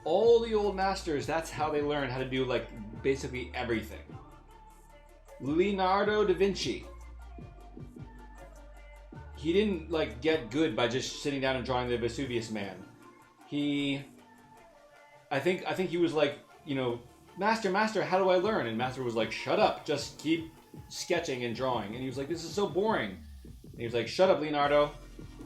all the old masters, that's how they learned how to do like basically everything. Leonardo da Vinci. He didn't like get good by just sitting down and drawing the Vesuvius Man. I think he was like, master, how do I learn? And master was like, shut up, just keep sketching and drawing. And he was like, this is so boring. And he was like, shut up, Leonardo.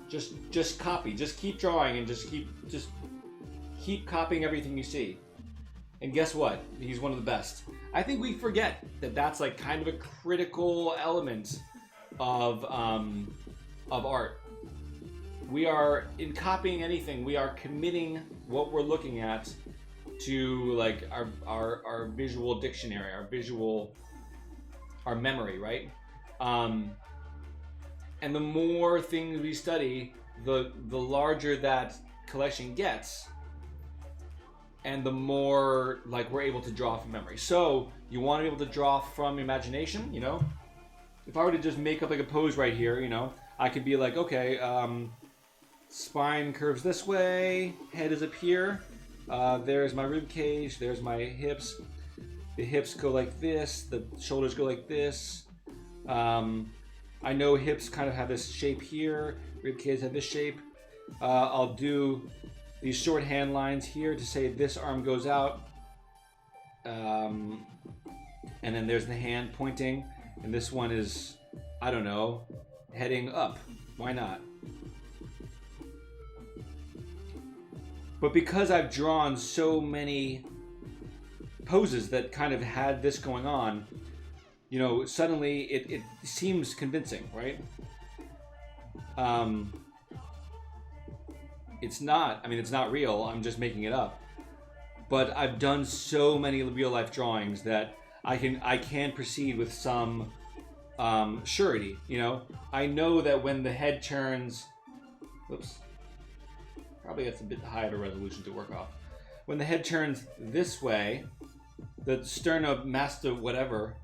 Just copy, just keep drawing and just keep copying everything you see. And guess what? He's one of the best. I think we forget that that's like kind of a critical element of art. We are, in copying anything, we are committing what we're looking at to like our visual dictionary, our memory, right? And the more things we study, the larger that collection gets, and the more like we're able to draw from memory. So you want to be able to draw from imagination, If I were to just make up like a pose right here, I could be like, okay, spine curves this way, head is up here, there's my rib cage, there's my hips, the hips go like this, the shoulders go like this. I know hips kind of have this shape here, rib cage have this shape. I'll do these short hand lines here to say this arm goes out, and then there's the hand pointing, and this one is, I don't know, heading up. Why not? But because I've drawn so many poses that kind of had this going on, suddenly it seems convincing, right? It's not. I mean, it's not real. I'm just making it up. But I've done so many real life drawings that I can proceed with some surety. I know that when the head turns, probably that's a bit high of a resolution to work off. When the head turns this way, the sternobasta whatever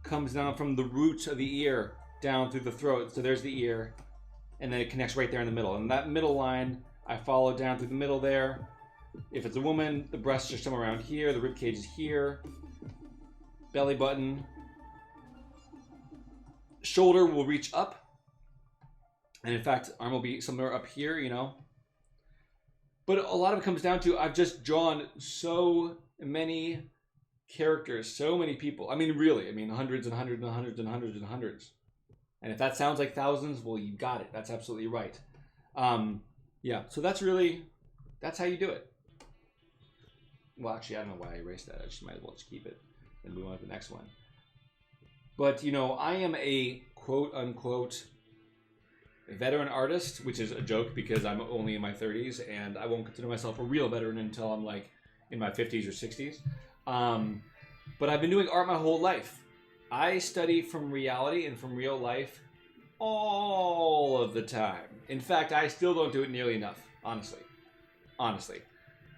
comes down from the root of the ear down through the throat. So there's the ear, and then it connects right there in the middle. And that middle line, I follow down through the middle there. If it's a woman, the breasts are somewhere around here, the rib cage is here, belly button, shoulder will reach up, and in fact, arm will be somewhere up here, But a lot of it comes down to I've just drawn so many characters, so many people. I mean, really, hundreds and hundreds and hundreds and hundreds and hundreds. And if that sounds like thousands, well, you got it. That's absolutely right. Yeah, so that's how you do it. Well, actually, I don't know why I erased that. I just might as well just keep it and move on to the next one. But, I am a quote-unquote veteran artist, which is a joke because I'm only in my 30s, and I won't consider myself a real veteran until I'm, like, in my 50s or 60s. But I've been doing art my whole life. I study from reality and from real life all of the time. In fact, I still don't do it nearly enough, honestly.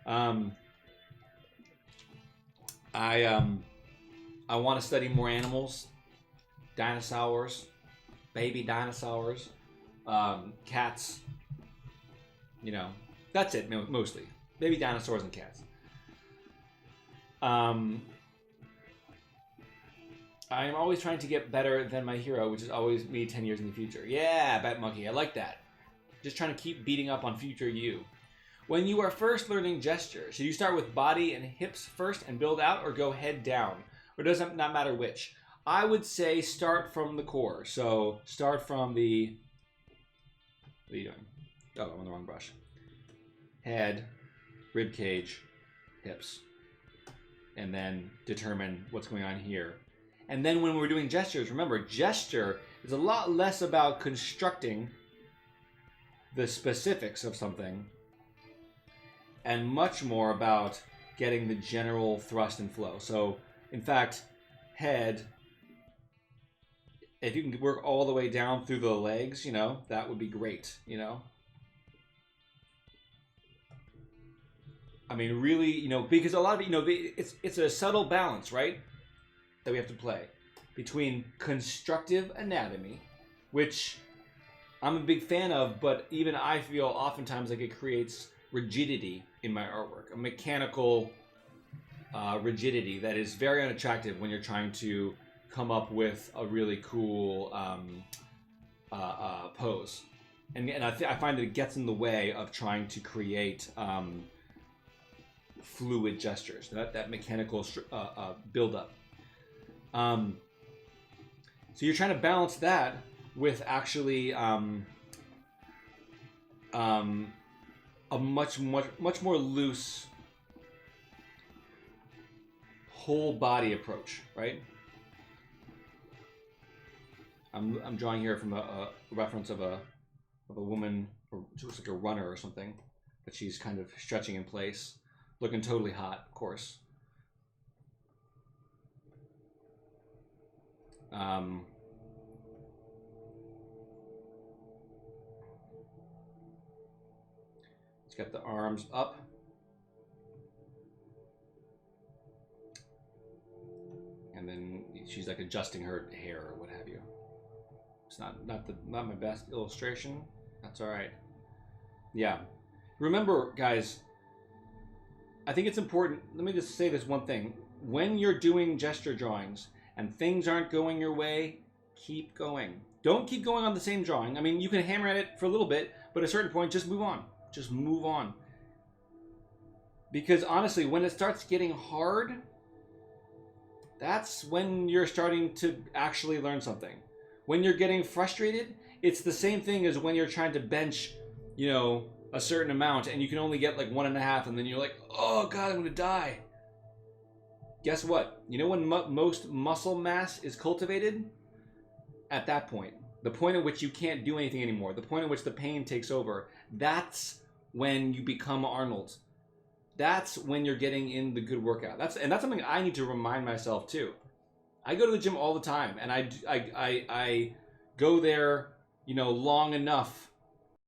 I want to study more animals, dinosaurs, baby dinosaurs, cats. That's it mostly. Baby dinosaurs and cats. I'm always trying to get better than my hero, which is always me 10 years in the future. Yeah, Bat Monkey, I like that. Just trying to keep beating up on future you. When you are first learning gesture, should you start with body and hips first and build out, or go head down? Or does it not matter which? I would say start from the core. So start from the... What are you doing? Oh, I'm on the wrong brush. Head, rib cage, hips. And then determine what's going on here. And then when we're doing gestures, remember, gesture is a lot less about constructing the specifics of something and much more about getting the general thrust and flow. So, in fact, head, if you can work all the way down through the legs, that would be great, really, because a lot of it's a subtle balance, right? That we have to play between constructive anatomy, which I'm a big fan of, but even I feel oftentimes like it creates rigidity in my artwork, a mechanical rigidity that is very unattractive when you're trying to come up with a really cool pose. And I find that it gets in the way of trying to create fluid gestures, that mechanical build-up. So you're trying to balance that with actually a much more loose whole body approach, right? I'm drawing here from a reference of a woman, or just like a runner or something, but she's kind of stretching in place, looking totally hot, of course. Let's get the arms up. And then she's like adjusting her hair or what have you. It's not my best illustration. That's all right. Yeah. Remember, guys, I think it's important. Let me just say this one thing. When you're doing gesture drawings and things aren't going your way, keep going. Don't keep going on the same drawing. I mean, you can hammer at it for a little bit, but at a certain point, just move on. Just move on. Because honestly, when it starts getting hard, that's when you're starting to actually learn something. When you're getting frustrated, it's the same thing as when you're trying to bench, you know, a certain amount and you can only get like 1.5, and then you're like, oh God, I'm gonna die. Guess what? You know when most muscle mass is cultivated? At that point. The point at which you can't do anything anymore. The point at which the pain takes over. That's when you become Arnold. That's when you're getting in the good workout. That's something I need to remind myself too. I go to the gym all the time, and I go there, you know, long enough